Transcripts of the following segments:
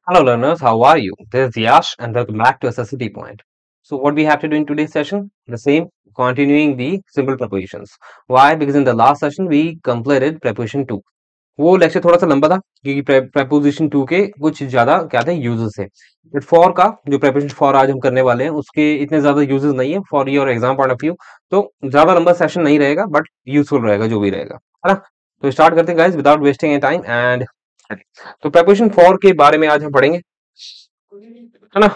Hello learners, how are you? This is Yash and welcome back to SSCT Point. So what we have to do in today's session? The same, continuing the simple prepositions. Why? Because in the last session we completed preposition 2. वो lecture थोड़ा सा लंबा था क्योंकि preposition 2 के कुछ ज्यादा क्या थे यूजेस है। बट फॉर का जो preposition फॉर आज हम करने वाले हैं उसके इतने ज्यादा यूजेस नहीं है for your exam point of view. तो ज्यादा लंबा सेशन नहीं रहेगा बट यूजफुल रहेगा जो भी रहेगा, है ना। तो स्टार्ट करते हैं guys without wasting any time and तो preposition फॉर के बारे में आज हम पढ़ेंगे, है ना।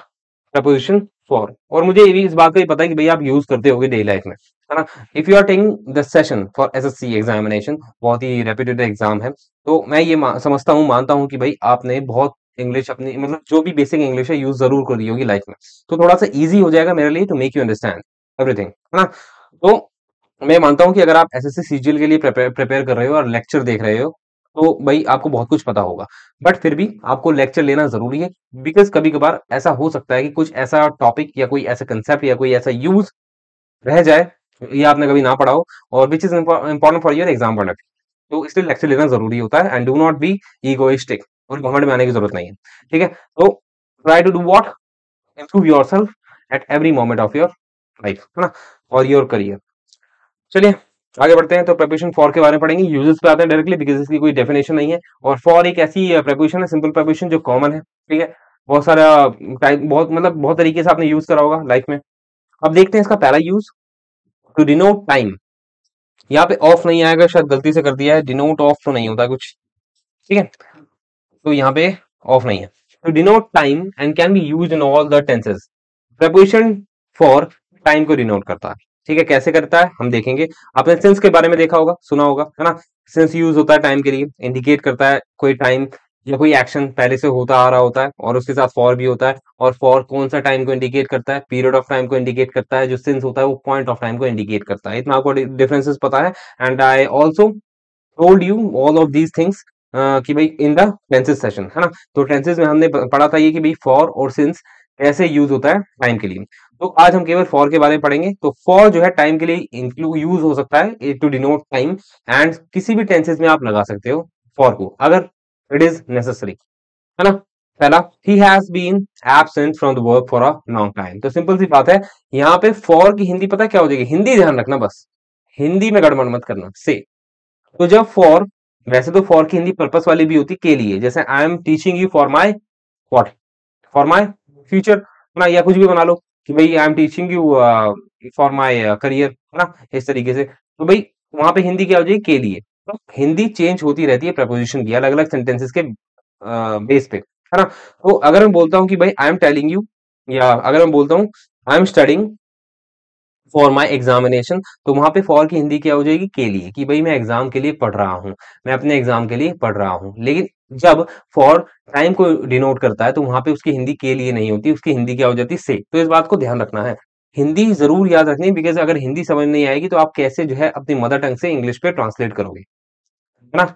प्रपोजिशन फॉर, और मुझे ये भी इस बात का ही पता है कि भाई आप यूज करते होगे डेली लाइफ में, है ना। If you are taking the session for SSC examination, बहुत ही रेप्यूटेड एग्जाम है, तो मैं ये समझता हूँ, मानता हूँ कि भाई आपने बहुत इंग्लिश अपनी मतलब जो भी बेसिक इंग्लिश है यूज जरूर करी होगी लाइफ में। तो थोड़ा सा इजी हो जाएगा मेरे लिए to make you understand everything, है ना। तो मैं मानता हूँ कि अगर आप एसएससी सीजीएल के लिए प्रिपेयर कर रहे हो और लेक्चर देख रहे हो तो भाई आपको बहुत कुछ पता होगा, बट फिर भी आपको लेक्चर लेना जरूरी है। बिकॉज कभी कभार ऐसा हो सकता है कि कुछ ऐसा टॉपिक या कोई ऐसा कंसेप्ट या कोई ऐसा यूज रह जाए या आपने कभी ना पढ़ा हो और which is important for your exam point of view. तो इसलिए लेक्चर लेना जरूरी होता है and do not be egoistic, और घमंड में आने की जरूरत नहीं है, ठीक है। तो try to do what, improve yourself at every moment of your life, है ना, और योर करियर। चलिए आगे बढ़ते हैं। तो preposition फॉर के बारे में पढ़ेंगे, यूजेस पे आते हैं डायरेक्टली बिकॉज इसकी कोई डेफिनेशन नहीं है। और फॉर एक ऐसी preposition है, सिंपल preposition जो कॉमन है, ठीक है। बहुत सारा टाइप, बहुत मतलब बहुत तरीके से आपने यूज करा होगा लाइफ में। अब देखते हैं इसका पहला यूज, टू डिनोट टाइम। यहाँ पे ऑफ नहीं आएगा, शायद गलती से कर दिया है, डिनोट ऑफ तो नहीं होता कुछ, ठीक है। तो यहाँ पे ऑफ नहीं है। To denote time and can be used in all the tenses. preposition for time को डिनोट करता है, ठीक है। कैसे करता है हम देखेंगे। आपने सिंस के बारे में देखा होगा, सुना होगा, है ना। सिंस यूज होता है टाइम के लिए, इंडिकेट करता है कोई टाइम या कोई एक्शन पहले से होता आ रहा होता है, और उसके साथ फॉर भी होता है। और फॉर कौन सा टाइम को इंडिकेट करता है, पीरियड ऑफ टाइम को इंडिकेट करता है। जो सिंस होता है वो पॉइंट ऑफ टाइम को इंडिकेट करता है। इतना आपको डिफरेंसेस पता है and I also told you all of these things कि भाई इन द टेंसेस सेशन, है ना। तो टेंसेस में हमने पढ़ा था ये कि भाई फॉर और सिंस कैसे यूज होता है टाइम के लिए। तो आज हम केवल फॉर के बारे में पढ़ेंगे। तो फॉर जो है टाइम के लिए इंक्लूड यूज हो सकता है टू डिनोट टाइम, एंड किसी भी टेंसेस में आप लगा सकते हो फॉर को अगर इट इज नेसेसरी, है ना। पहला, he has been absent from the work for a long time. तो सिंपल सी बात है, यहाँ पे फॉर की हिंदी पता क्या हो जाएगी, हिंदी ध्यान रखना बस, हिंदी में गड़बड़ मत करना से। तो जब फॉर, वैसे तो फॉर की हिंदी पर्पस वाली भी होती के लिए, जैसे I am teaching you for my what, for my future, ना, या कुछ भी बना लो कि भाई I am teaching you for my career, है ना, इस तरीके से। तो भाई वहां पे हिंदी क्या हो जाएगी, के लिए। तो हिंदी चेंज होती रहती है प्रपोजिशन की अलग अलग सेंटेंसेस के बेस पे, है ना। तो अगर मैं बोलता हूँ कि भाई आई एम टेलिंग यू, या अगर मैं बोलता हूँ I am studying for my examination, तो वहां पे फॉर की हिंदी क्या हो जाएगी, के लिए, कि भाई मैं एग्जाम के लिए पढ़ रहा हूँ, मैं अपने एग्जाम के लिए पढ़ रहा हूँ। लेकिन जब फॉर टाइम को डिनोट करता है तो वहां पे उसकी हिंदी के लिए नहीं होती, उसकी हिंदी क्या हो जाती है, से। तो इस बात को ध्यान रखना है, हिंदी जरूर याद रखनी, बिकॉज अगर हिंदी समझ नहीं आएगी तो आप कैसे जो है अपनी मदर टंग से इंग्लिश पे ट्रांसलेट करोगे, है ना।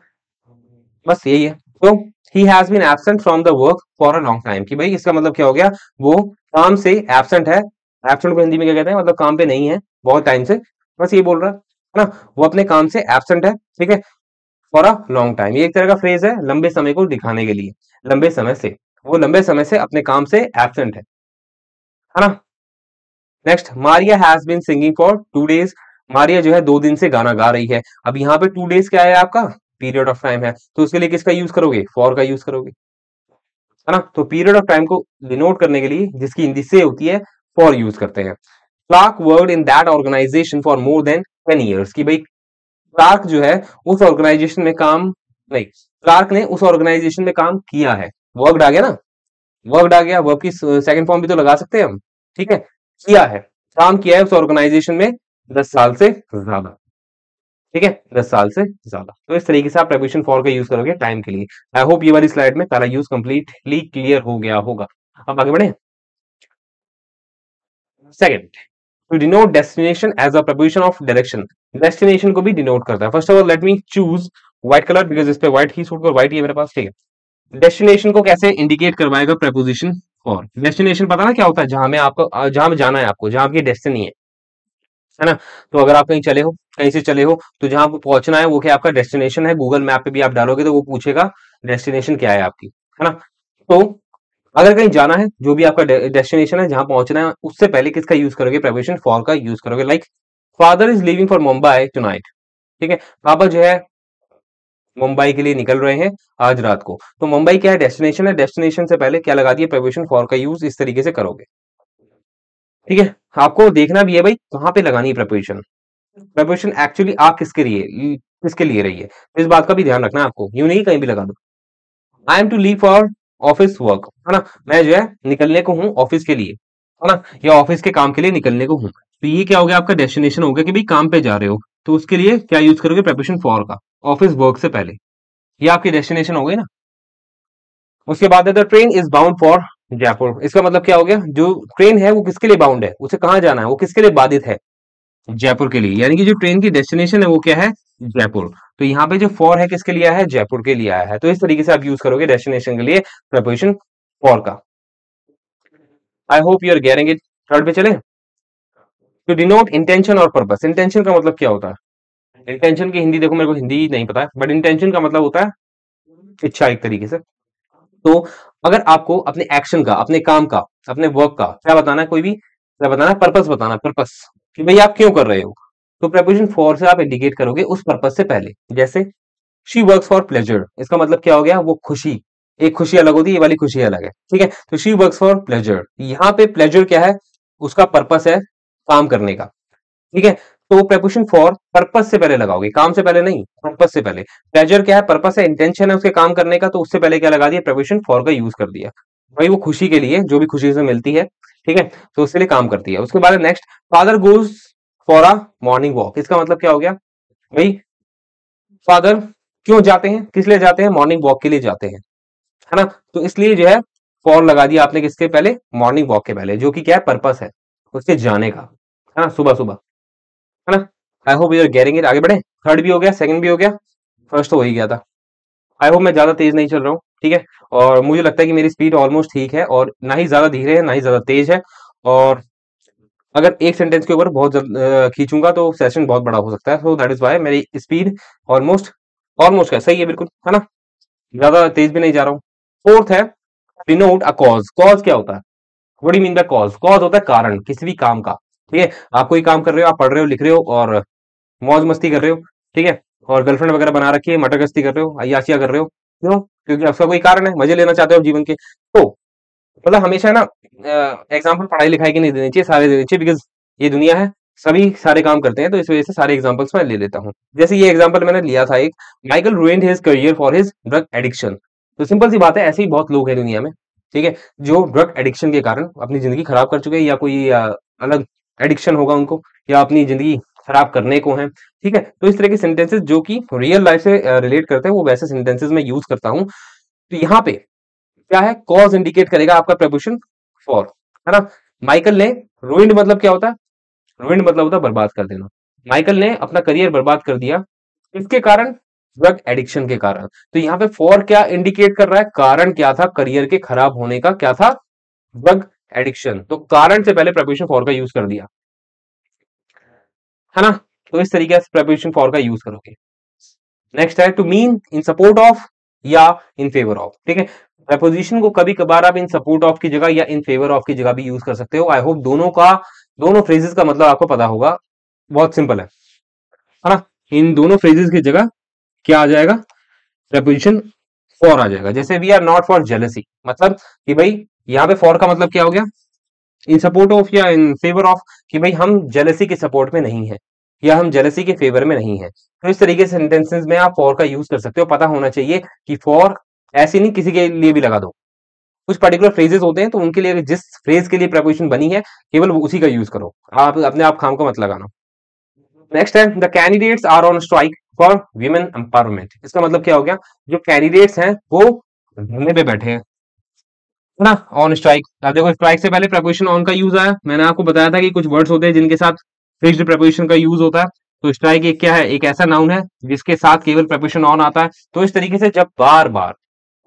बस यही है। तो he has been absent from the work for a long time, कि भाई इसका मतलब क्या हो गया, वो काम से एब्सेंट है। एब्सेंट को हिंदी में क्या कहते हैं, मतलब काम पे नहीं है बहुत टाइम से, बस ये बोल रहा है ना। वो अपने काम से एब्सेंट है, ठीक है, फॉर अ लॉन्ग टाइम। ये एक तरह का फ्रेज है लंबे समय को दिखाने के लिए, लंबे समय से, वो लंबे समय से अपने काम से एब्सेंट है ना। Next, Maria has been singing for 2 days। Maria जो है 2 दिन से गाना गा रही है। अब यहाँ पे 2 days क्या है आपका, पीरियड ऑफ टाइम है, तो उसके लिए किसका यूज करोगे, फॉर का यूज करोगे, है ना। तो पीरियड ऑफ टाइम को डिनोट करने के लिए जिसकी हिंदी से होती है, फॉर यूज करते हैं। Clark worked in that organisation for more than 10 years, कि भाई क्लार्क जो है उस ऑर्गेनाइजेशन में काम, नहीं, क्लार्क ने उस ऑर्गेनाइजेशन में काम किया है। वर्कड आ गया ना, वर्कड आ गया, वर्क की सेकंड फॉर्म भी तो लगा सकते हैं हम, ठीक है। किया है, काम किया है उस ऑर्गेनाइजेशन में 10 साल से ज्यादा, ठीक है, 10 साल से ज्यादा। तो इस तरीके से आप preposition फॉर का यूज करोगे टाइम के लिए। आई होप ये वाली स्लाइड में पहला यूज कंप्लीटली क्लियर हो गया होगा। अब आगे बढ़े। Second, to denote destination as a preposition of direction. Destination को भी डिनोट करता है। First of all let me choose white colour, because इस पे व्हाइट ही सूट कर, व्हाइट ही है मेरे पास, ठीक है। डेस्टिनेशन को कैसे इंडिकेट करवाएगा preposition फॉर। डेस्टिनेशन पता ना क्या होता है, जहां में आपको, जहां में जाना है आपको, जहां आपकी डेस्टिनी है ना। तो अगर आप कहीं चले हो, कहीं से चले हो, तो जहां आपको पहुंचना है वो क्या आपका डेस्टिनेशन है। गूगल मैप पे भी आप डालोगे तो वो पूछेगा डेस्टिनेशन क्या है आपकी, है ना। तो अगर कहीं जाना है, जो भी आपका डेस्टिनेशन है, जहां पहुंचना है, उससे पहले किसका यूज करोगे? प्रेपोजिशन फॉर का यूज करोगे। Like father is leaving for Mumbai tonight. ठीक है, पापा जो है मुंबई के लिए निकल रहे हैं आज रात को। तो मुंबई क्या है? डेस्टिनेशन है। डेस्टिनेशन से पहले क्या लगा दिए? प्रेपोजिशन फॉर का यूज इस तरीके से करोगे। ठीक है, आपको देखना भी है भाई कहाँ पे लगानी है प्रेपोजिशन। प्रेपोजिशन एक्चुअली आ किसके लिए रही है, तो इस बात का भी ध्यान रखना है आपको। यूं नहीं कहीं भी लगा दो। I am to leave for office work, है ना, मैं जो है निकलने को हूँ ऑफिस के लिए, है ना, या ऑफिस के काम के लिए निकलने को हूँ। तो ये क्या हो गया? आपका डेस्टिनेशन हो गया कि भाई काम पे जा रहे हो, तो उसके लिए क्या यूज करोगे? प्रेपोजिशन फॉर का, ऑफिस वर्क से पहले। ये आपकी डेस्टिनेशन हो गई ना। उसके बाद है the train is bound for Jaipur. इसका मतलब क्या हो गया? जो ट्रेन है वो किसके लिए बाउंड है, उसे कहाँ जाना है, वो किसके लिए बाधित है? जयपुर के लिए। यानी कि जो ट्रेन की डेस्टिनेशन है वो क्या है? जयपुर। तो यहाँ पे जो फॉर है किसके लिए आया है? जयपुर के लिए आया है। तो इस तरीके से आप यूज करोगे डेस्टिनेशन के लिए प्रपोजिशन फॉर का। I hope you are getting it. Third पे चले। टू डिनोट इंटेंशन और पर्पस। इंटेंशन का मतलब क्या होता है? इंटेंशन की हिंदी देखो, मेरे को हिंदी नहीं पता है, बट इंटेंशन का मतलब होता है इच्छा, एक तरीके से। तो अगर आपको अपने एक्शन का, अपने काम का, अपने वर्क का क्या बताना है, कोई भी क्या बताना है? पर्पस बताना है। पर्पस कि भाई आप क्यों कर रहे हो, तो प्रपोजिशन फॉर से आप इंडिकेट करोगे उस पर्पस से पहले। जैसे शी वर्क्स फॉर प्लेजर। इसका मतलब क्या हो गया? वो खुशी, एक खुशी अलग होती है, ये वाली खुशी अलग है। ठीक है, तो शी वर्क्स फॉर प्लेजर, यहाँ पे प्लेजर क्या है? उसका पर्पस है काम करने का। ठीक है, तो प्रेपोजिशन फॉर पर्पस से पहले लगाओगे, काम से पहले नहीं, पर्पस से पहले। प्लेजर क्या है? पर्पस है, इंटेंशन है उसके काम करने का, तो उससे पहले क्या लगा दिया? प्रेपोजिशन फॉर का यूज कर दिया। भाई वो खुशी के लिए, जो भी खुशी से मिलती है, ठीक है, तो उसके लिए काम करती है। उसके बाद next, father goes for a morning walk. इसका मतलब क्या हो गया? भाई फादर क्यों जाते हैं, किस लिए जाते हैं? मॉर्निंग वॉक के लिए जाते हैं, है ना। तो इसलिए जो है फॉर लगा दिया आपने किसके पहले? मॉर्निंग वॉक के पहले, जो कि क्या है? पर्पस है उसके जाने का, है ना, सुबह सुबह, है ना। I hope you are getting it. आगे बढ़े। थर्ड भी हो गया, सेकंड भी हो गया, फर्स्ट तो हो ही गया था। आई होप मैं ज्यादा तेज नहीं चल रहा हूँ, ठीक है। और मुझे लगता है कि मेरी स्पीड ऑलमोस्ट ठीक है, और ना ही ज्यादा धीरे है ना ही ज्यादा तेज है। और अगर एक सेंटेंस के ऊपर बहुत खींचूंगा तो सेशन बहुत बड़ा हो सकता है, सो दैट इज वाई मेरी स्पीड ऑलमोस्ट ऑलमोस्ट क्या सही है, बिल्कुल, है ना, ज्यादा तेज भी नहीं जा रहा हूँ। फोर्थ है डिनोट अ कॉज। कॉज क्या होता है? What do you mean bye cause? Cause होता है कारण किसी भी काम का। ठीक है, आप कोई काम कर रहे हो, आप पढ़ रहे हो, लिख रहे हो, और मौज मस्ती कर रहे हो, ठीक है, और गर्लफ्रेंड वगैरह बना रखी है, मटर गश्ती कर रहे हो, अय्याशियां कर रहे हो, क्यों? क्योंकि आपका कोई कारण है, मजे लेना चाहते हो जीवन के। तो मतलब हमेशा ना एग्जाम्पल पढ़ाई लिखाई की नहीं देनी चाहिए, सारे देनी चाहिए, बिकॉज ये दुनिया है, सभी सारे काम करते हैं, तो इस वजह से सारे एग्जाम्पल्स मैं ले लेता हूँ। जैसे ये एग्जाम्पल मैंने लिया था एक, Michael ruined his career for his drug addiction. तो सिंपल सी बात है, ऐसे ही बहुत लोग हैं दुनिया में, ठीक है, जो ड्रग एडिक्शन के कारण अपनी जिंदगी खराब कर चुके हैं, या कोई अलग एडिक्शन होगा उनको, या अपनी जिंदगी खराब करने को है। ठीक है, तो इस तरह के सेंटेंसेस जो कि रियल लाइफ से रिलेट करते हैं, वो वैसे सेंटेंसेस में यूज करता हूँ। तो यहाँ पे क्या है? कॉज इंडिकेट करेगा आपका प्रपोजिशन फॉर, है ना। माइकल ने, रूइंड मतलब क्या होता है? रूइंड मतलब होता है बर्बाद कर देना। माइकल ने अपना करियर बर्बाद कर दिया, किसके कारण? ड्रग एडिक्शन के कारण। तो यहाँ पे फॉर क्या इंडिकेट कर रहा है? कारण क्या था करियर के खराब होने का? क्या था? Drug addiction. तो कारण से पहले प्रपोजिशन फॉर का यूज कर दिया, है ना। तो इस तरीके से प्रपोजिशन फॉर का यूज करोगे। नेक्स्ट है to mean in support of या इन फेवर ऑफ। ठीक है, प्रपोजिशन को कभी कभार आप इन सपोर्ट ऑफ की जगह या इन फेवर ऑफ की जगह भी यूज कर सकते हो। आई होप दोनों फ्रेजेस का मतलब आपको पता होगा। बहुत सिंपल है ना। इन दोनों फ्रेजेस की जगह क्या आ जाएगा? प्रपोजिशन फॉर आ जाएगा। जैसे we are not for jealousy, मतलब कि भाई यहाँ पे फॉर का मतलब क्या हो गया? इन सपोर्ट ऑफ या इन फेवर ऑफ, कि भाई हम जेलसी के सपोर्ट में नहीं है, या हम जेलसी के फेवर में नहीं है। तो इस तरीके से सेंटेंसेस में आप फॉर का यूज कर सकते हो। पता होना चाहिए कि फॉर ऐसे नहीं किसी के लिए भी लगा दो। कुछ पर्टिकुलर फ्रेजेस होते हैं, तो उनके लिए जिस फ्रेज के लिए प्रपोजिशन बनी है केवल उसी का यूज करो, आप अपने आप खाम को मत लगाना। नेक्स्ट है the candidates are on strike for women empowerment. इसका मतलब क्या हो गया? जो कैंडिडेट्स हैं वो धरने पे बैठे हैं, है ना, ऑन स्ट्राइक। अब देखो स्ट्राइक से पहले प्रपोजिशन ऑन का यूज आया। मैंने आपको बताया था कि कुछ वर्ड्स होते हैं जिनके साथ फिक्स्ड प्रपोजिशन का यूज होता है। तो स्ट्राइक एक क्या है? एक ऐसा नाउन है जिसके साथ केवल प्रपोजिशन ऑन आता है। तो इस तरीके से जब बार बार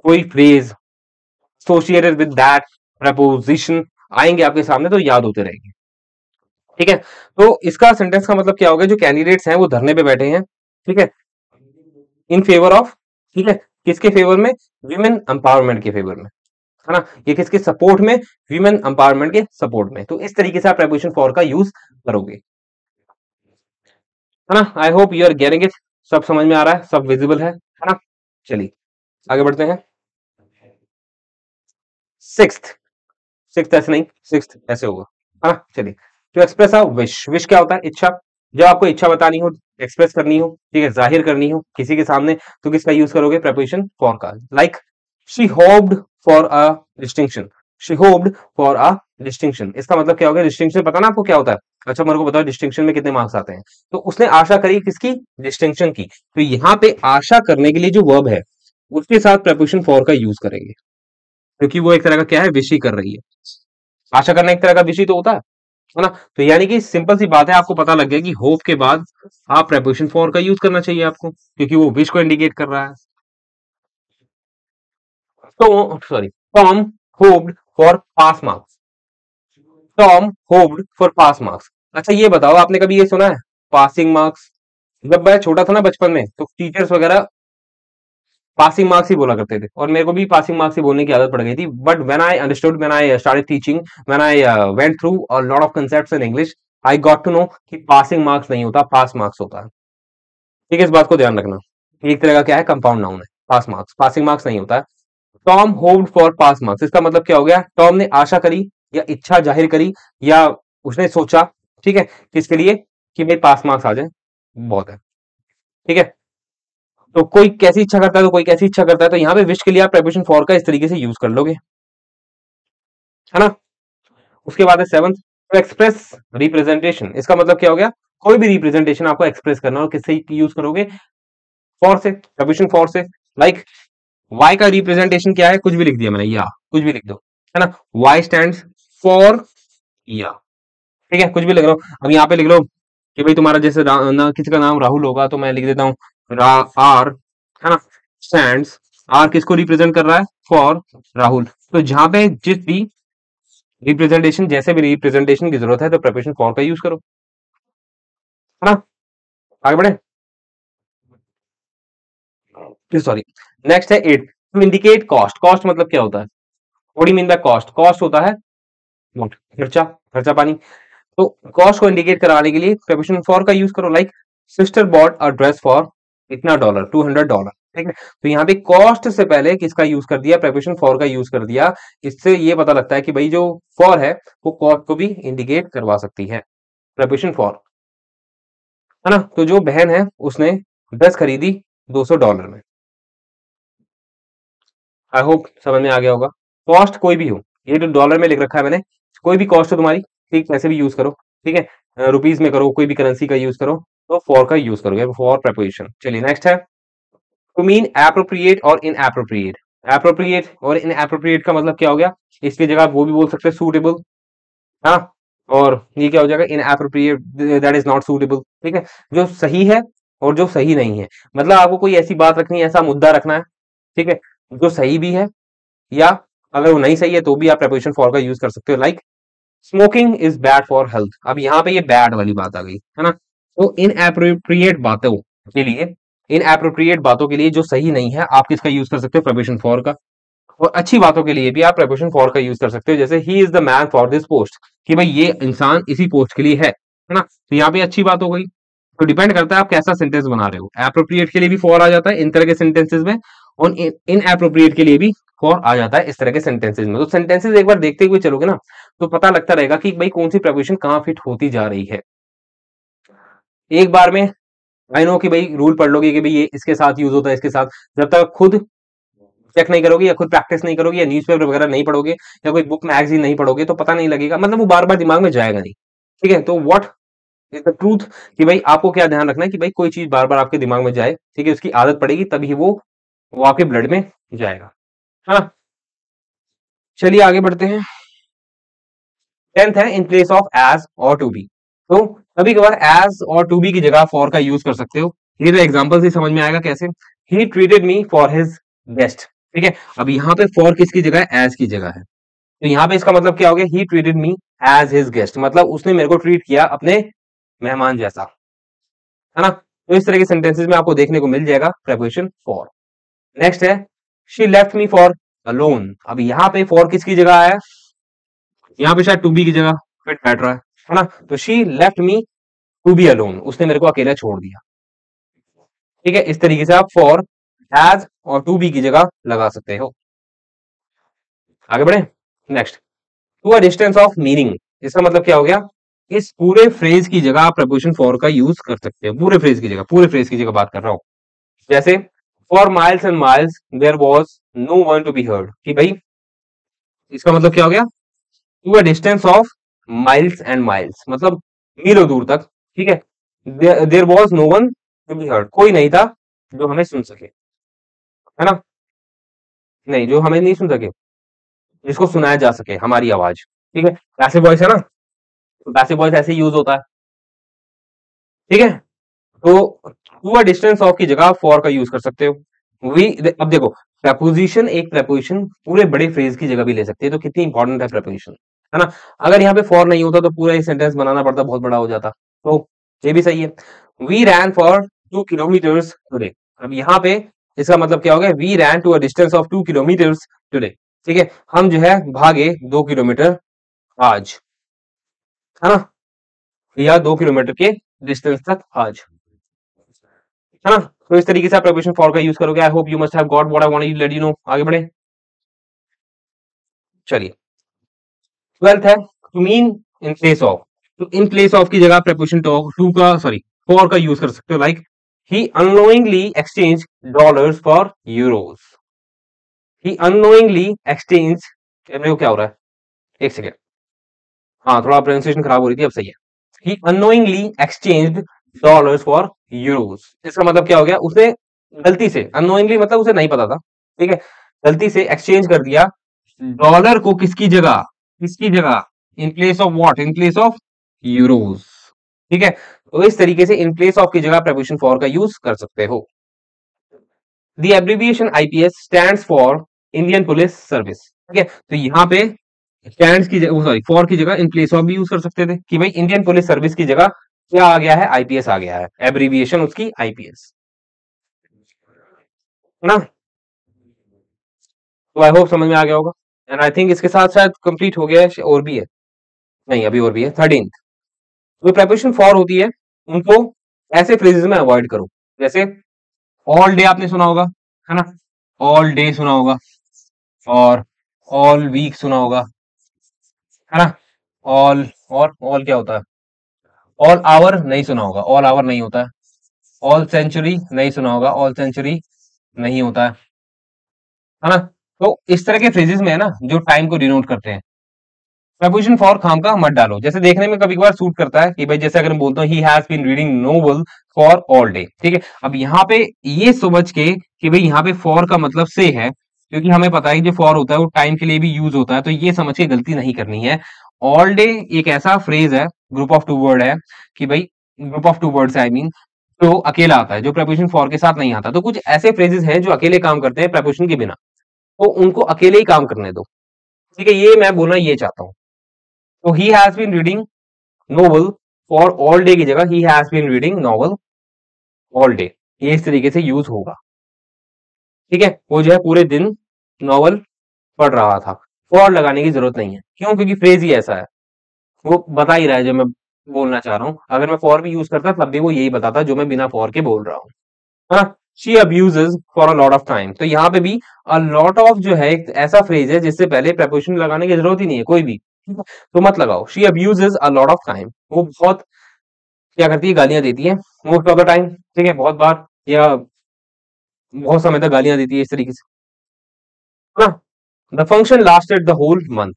कोई phrase associated with that preposition आएंगे आपके सामने, तो याद होते रहेंगे। ठीक है, तो इसका सेंटेंस का मतलब क्या होगा? जो कैंडिडेट्स हैं वो धरने पे बैठे हैं, ठीक है, इन फेवर ऑफ, ठीक है, किसके फेवर में? विमेन एम्पावरमेंट के फेवर में, है ना, ये किसके सपोर्ट में, वीमेन एम्पावरमेंट के सपोर्ट में। तो इस तरीके से आप प्रेपोजिशन फॉर का यूज करोगे, है ना। I hope you are getting it, सब समझ में आ रहा है, सब विजिबल है ना। चलिए आगे बढ़ते हैं। सिक्स्थ, सिक्स्थ ऐसे नहीं, सिक्स्थ ऐसे होगा, है ना। चलिए, to express a wish, wish क्या होता है, इच्छा। जब आपको इच्छा बतानी हो, एक्सप्रेस करनी हो, ठीक है, जाहिर करनी हो किसी के सामने, तो किसका यूज करोगे, प्रेपोजिशन फॉर का। Like she hoped for a distinction, she hoped for a distinction, इसका मतलब क्या हो गया, डिस्टिंक्शन पता ना आपको क्या होता है। अच्छा मेरे को बताओ डिस्टिंक्शन में कितने मार्क्स आते हैं। तो उसने आशा करी किसकी, डिस्टिंक्शन की। तो यहाँ पे आशा करने के लिए जो वर्ब है उसके साथ प्रेपोजिशन फॉर का यूज करेंगे, क्योंकि वो एक तरह का क्या है, विश ही कर रही है। आशा करना एक तरह का विश ही तो होता है ना। तो यानी कि सिंपल सी बात है, आपको पता लग गया कि होप के बाद आप प्रेपोजिशन फॉर का यूज करना चाहिए आपको, क्योंकि वो विश को इंडिकेट कर रहा है। तो sorry, Tom hoped for pass marks, Tom hoped for pass marks. अच्छा ये बताओ, आपने कभी ये सुना है पासिंग मार्क्स। जब मैं छोटा था ना बचपन में, तो टीचर्स वगैरह पासिंग मार्क्स ही बोला करते थे, और मेरे को भी पासिंग मार्क्स ही बोलने की आदत पड़ गई थी। But when I understood, when I started teaching, when I went through a lot of concepts in English, I got to know कि पासिंग मार्क्स नहीं होता, पास मार्क्स होता है। ठीक है, इस बात को ध्यान रखना। एक तरह का क्या है, कंपाउंड नाउन है पास मार्क्स, पासिंग मार्क्स नहीं होता है। Tom hoped for pass marks, इसका मतलब क्या हो गया, टॉम ने आशा करी या इच्छा जाहिर करी, या उसने सोचा, ठीक है, किसके लिए, कि भाई पास मार्क्स आ जाए, बहुत है। ठीक है, तो कोई कैसी इच्छा करता है, तो कोई कैसी इच्छा करता है, तो यहाँ पे विश के लिए आप प्रेपोजिशन फॉर का इस तरीके से यूज कर लोगे, है ना। उसके बाद है सेवंथ, टू एक्सप्रेस रिप्रेजेंटेशन, इसका मतलब क्या हो गया, कोई भी रिप्रेजेंटेशन आपको एक्सप्रेस करना और किससे यूज करोगे, फॉर से, प्रेपोजिशन फॉर से। लाइक वाई का रिप्रेजेंटेशन क्या है, कुछ भी लिख दिया मैंने, या कुछ भी लिख दो, है ना। वाई स्टैंड फॉर या, ठीक है, कुछ भी लिख रहा हूं। अब यहाँ पे लिख लो कि भाई तुम्हारा जैसे ना किसी का नाम राहुल होगा, तो मैं लिख देता हूँ आर, है ना, स्टैंड्स, आर किसको रिप्रेजेंट कर रहा है, फॉर राहुल। तो जहां पे जिस भी रिप्रेजेंटेशन, जैसे भी रिप्रेजेंटेशन की जरूरत है, तो प्रेपोजिशन फॉर का यूज करो, है ना। आगे बढ़े, सॉरी, नेक्स्ट है at, to indicate cost, cost मतलब क्या होता है, what do you mean by cost, cost होता है what? खर्चा, खर्चा पानी। तो कॉस्ट को इंडिकेट कराने के लिए प्रेपोजिशन फॉर का यूज करो। Like sister bought a dress for इतना डॉलर, $200, ठीक है। तो यहाँ पे कॉस्ट से पहले किसका यूज कर दिया, प्रेपोजिशन फॉर का यूज कर दिया। इससे ये पता लगता है कि भाई जो फॉर है वो कॉस्ट को भी इंडिकेट करवा सकती है, प्रेपोजिशन फॉर, है ना। तो जो बहन है उसने ड्रेस खरीदी $200 में। आई होप समझ में आ गया होगा। कॉस्ट कोई भी हो, ये जो डॉलर में लिख रखा है मैंने, कोई भी कॉस्ट हो तुम्हारी, ठीक, कैसे भी यूज करो, ठीक है, रुपीज में करो, कोई भी करेंसी का यूज करो, तो फॉर का यूज करोगे, फॉर प्रेपोजिशन। चलिए नेक्स्ट है, टू मीन एप्रोप्रिएट और इन एप्रोप्रिएट। एप्रोप्रिएट और इन एप्रोप्रिएट का मतलब क्या हो गया, इसकी जगह आप वो भी बोल सकते हैं सूटेबल, हाँ। और ये क्या हो जाएगा, इन appropriate, that is not suitable, ठीक है। जो सही है और जो सही नहीं है, मतलब आपको कोई ऐसी बात रखनी है, ऐसा मुद्दा रखना है, ठीक है, जो सही भी है, या अगर वो नहीं सही है तो भी आप प्रेपोजिशन फॉर का यूज कर सकते हो। Like smoking is bad for health, अब यहाँ पे ये बैड वाली बात आ गई, है ना। तो इन एप्रोप्रिएट बातों के लिए, इन एप्रोप्रिएट बातों के लिए जो सही नहीं है, आप किसका यूज कर सकते हो, प्रेपोजिशन फॉर का। और अच्छी बातों के लिए भी आप प्रेपोजिशन फॉर का यूज कर सकते हो, जैसे he is the man for this post, कि भाई ये इंसान इसी पोस्ट के लिए है ना। तो यहाँ पे अच्छी बात हो गई। तो डिपेंड करता है आप कैसा सेंटेंस बना रहे हो, एप्रोप्रिएट के लिए भी फॉर आ जाता है इन तरह के सेंटेंसेस में, और इन एप्रोप्रिएट के लिए भी फॉर आ जाता है इस तरह के सेंटेंसेस में। तो सेंटेंसेस एक बार देखते हुए चलोगे ना, तो पता लगता रहेगा कि भाई कौन सी प्रेपोजिशन कहाँ फिट होती जा रही है। एक बार में आई नो कि भाई रूल पढ़ लोगे कि भाई ये इसके साथ यूज होता है, इसके साथ, जब तक खुद चेक नहीं करोगे या खुद प्रैक्टिस नहीं करोगे या न्यूज़पेपर वगैरह नहीं पढ़ोगे या कोई बुक मैगजीन नहीं पढ़ोगे, तो पता नहीं लगेगा, मतलब वो बार बार दिमाग में जाएगा नहीं। ठीक है, तो व्हाट इज द ट्रूथ, कि भाई आपको क्या ध्यान रखना है कि भाई कोई चीज बार बार आपके दिमाग में जाए, ठीक है, उसकी आदत पड़ेगी तभी वो आपके ब्लड में जाएगा। हाँ, चलिए आगे बढ़ते हैं। 10th है, इन प्लेस ऑफ एज और टू बी। तो कभी कभार एज और टू बी की जगह फॉर का यूज कर सकते हो। ये तो एग्जांपल से समझ में आएगा कैसे। ही treated me for his best, ठीक है। अब यहाँ पे फॉर किसकी जगह है, एज की जगह है। तो यहाँ पे इसका मतलब क्या हो गया, he treated me as his guest, मतलब उसने मेरे को ट्रीट किया अपने मेहमान जैसा, है ना। तो इस तरह के सेंटेंसेस में आपको देखने को मिल जाएगा प्रेपोजिशन फॉर। नेक्स्ट है, she left me for alone. अब यहाँ पे फॉर किसकी जगह आया, यहाँ पे शायद टू बी की जगह फिट बैठ रहा है ना। तो she left me to be alone, उसने मेरे को अकेला छोड़ दिया। ठीक है, इस तरीके से आप फॉर, हैज और टू बी की जगह लगा सकते हो। आगे बढ़े, next, to a distance of meaning. इसका मतलब क्या हो गया, इस पूरे फ्रेज की जगह आप प्रपोजिशन फॉर का यूज कर सकते हो, पूरे फ्रेज की जगह, पूरे फ्रेज की जगह बात कर रहा हूं। जैसे for miles and miles there was no one to be heard, कि भाई इसका मतलब क्या हो गया, to a distance of miles and miles, मतलब मीलों दूर तक। ठीक है, there was no one to be heard, कोई नहीं था जो हमें सुन सके, है ना, नहीं जो हमें नहीं सुन सके, जिसको सुनाया जा सके हमारी आवाज। ठीक है, पैसिव वॉइस है ना, तो पैसिव वॉइस ऐसे यूज होता है। ठीक है, तो टू अ डिस्टेंस ऑफ की जगह फॉर का यूज कर सकते हो। वी, अब देखो, प्रपोजिशन, एक प्रपोजिशन पूरे बड़े फ्रेज की जगह भी ले सकती है, तो कितनी इंपॉर्टेंट है प्रपोजिशन, है ना। अगर यहाँ पे फॉर नहीं होता तो पूरा एक सेंटेंस बनाना पड़ता, बहुत बड़ा हो जाता, तो ये भी सही है। We ran for 2 kilometres today. अब यहाँ पे इसका मतलब क्या हो गया, we ran to a distance of 2 kilometres today. ठीक है, हम जो है भागे 2 किलोमीटर आज, है ना, या 2 किलोमीटर के डिस्टेंस तक आज, है ना। तो इस तरीके से आप प्रपोजिशन फॉर का यूज करोगे। I hope you must have got what I wanted to let you know. आगे बढ़े, चलिए, 12th है to mean in place of. तो इन प्लेस ऑफ की जगह प्रपोजिशन टू का, सॉरी, फॉर का यूज कर सकते हो। Like he unknowingly exchange dollars for euros. He unknowingly exchange, मेरे को क्या हो रहा है, एक सेकेंड, हाँ थोड़ा प्रोनाउंसिएशन खराब हो रही थी, अब सही है। He unknowingly exchange dollars for euros. इसका मतलब क्या हो गया, उसने गलती से, अननोइंगली मतलब उसे नहीं पता था, ठीक है, गलती से एक्सचेंज कर दिया डॉलर को किसकी जगह, किसकी जगह, इन place of what, in place of Euros. ठीक है, तो इस तरीके से इन प्लेस ऑफ की जगह प्रपोजिशन फॉर का यूज कर सकते हो। The abbreviation IPS stands for Indian police service. ठीक है, तो यहाँ पे स्टैंड्स की जगह, सॉरी, फॉर की जगह इन प्लेस ऑफ भी यूज कर सकते थे, कि भाई इंडियन पुलिस सर्विस की जगह क्या आ गया है, आईपीएस आ गया है, एब्रिविएशन उसकी आईपीएस, है ना। तो आई होप समझ में आ गया होगा। एंड आई थिंक इसके साथ शायद कंप्लीट हो गया है, और भी है, नहीं अभी और भी है। 13th, जो preposition फॉर होती है उनको ऐसे फ्रेजेस में अवॉइड करो, जैसे ऑल डे आपने सुना होगा, है ना, ऑल डे सुना होगा, और ऑल वीक सुना होगा, है ना, ऑल, और ऑल क्या होता है, ऑल आवर नहीं सुना होगा, ऑल आवर नहीं होता है। ऑल सेंचुरी नहीं सुना होगा, ऑल सेंचुरी नहीं होता है ना। तो इस तरह के फ्रेजेस में है ना, जो टाइम को डिनोट करते हैं, प्रपोजिशन फॉर खाम का मत डालो। जैसे देखने में कभी कभार सूट करता है कि भाई, जैसे अगर मैं बोलता हूँ he has been reading novel for all day, ठीक है, अब यहाँ पे ये समझ के कि भाई यहाँ पे फॉर का मतलब से है, क्योंकि हमें पता है कि जो फॉर होता है वो टाइम के लिए भी यूज होता है, तो ये समझ के गलती नहीं करनी है। ऑल डे एक ऐसा फ्रेज है, ग्रुप ऑफ टू वर्ड है, कि भाई group of two words I mean, जो अकेला आता है, जो प्रपोजिशन फॉर के साथ नहीं आता। तो कुछ ऐसे फ्रेजेस हैं जो अकेले काम करते हैं प्रपोजिशन के बिना, तो उनको अकेले ही काम करने दो। ठीक है, ये मैं बोलना ये चाहता हूँ। तो he has been reading novel for all day की जगह he has been reading novel all day, ये इस तरीके से यूज होगा। ठीक है, वो जो है पूरे दिन नॉवल पढ़ रहा था, फॉर लगाने की जरूरत नहीं है, क्यों, क्योंकि फ्रेज ही ऐसा है, वो बता ही रहा है जो मैं बोलना चाह रहा हूँ। अगर मैं फॉर भी यूज करता तब भी वो यही बताता जो मैं बिना फॉर के बोल रहा हूँ, है ना। She abuses for a lot of time, तो यहाँ पे भी अ लॉट ऑफ जो है एक ऐसा फ्रेज है जिससे पहले प्रपोजिशन लगाने की जरूरत ही नहीं है कोई भी, तो मत लगाओ। She abuses a lot of time, वो बहुत क्या करती है, गालियां देती है मोस्ट ऑफ द टाइम, ठीक है, बहुत बार या बहुत समय तक गालियां देती है इस तरीके से, है ना। The function lasted the whole month,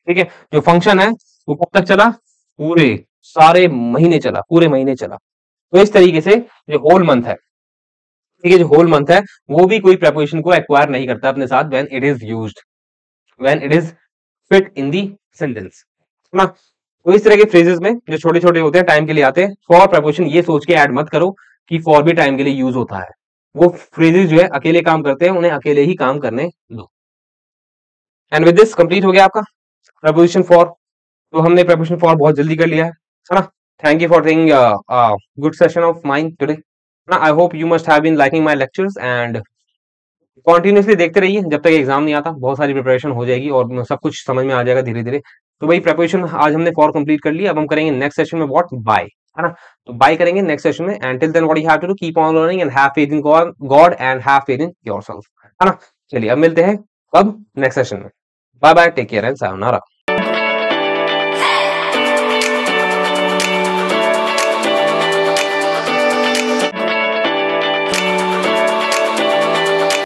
ठीक है, जो फंक्शन है वो कब तक चला, पूरे सारे महीने चला, पूरे महीने चला। तो इस तरीके से जो होल मंथ है, ठीक है, जो होल मंथ है वो भी कोई प्रपोजिशन को एक्वायर नहीं करता अपने साथ, when it is used, when it is fit in the sentence, है ना। तो इस तरह के फ्रेजेस में जो छोटे छोटे होते हैं टाइम के लिए आते हैं, फॉर प्रपोजिशन ये सोच के ऐड मत करो कि फॉर भी टाइम के लिए यूज होता है। वो फ्रेजेस जो है अकेले काम करते हैं, उन्हें अकेले ही काम करने दो। एंड विद दिस कंप्लीट हो गया आपका प्रपोजिशन फॉर। तो हमने प्रपोजिशन फॉर बहुत जल्दी कर लिया है ना। Thank you for taking good session of mind today. I hope you must have been liking my lectures, and continuously देखते रहिए जब तक एग्जाम नहीं आता, बहुत सारी प्रिपरेशन हो जाएगी और सब कुछ समझ में आ जाएगा धीरे धीरे। तो भाई प्रिपरेशन आज हमने फॉर कंप्लीट कर लिया, अब हम करेंगे नेक्स्ट सेशन में व्हाट, बाय, है ना। तो बाय करेंगे नेक्स्ट सेशन में, and till then what you have to do, keep on learning and have faith in God and have faith in yourself, है ना। चलिए अब मिलते हैं कब, नेक्स्ट सेशन में। Bye bye, take care and sayonara.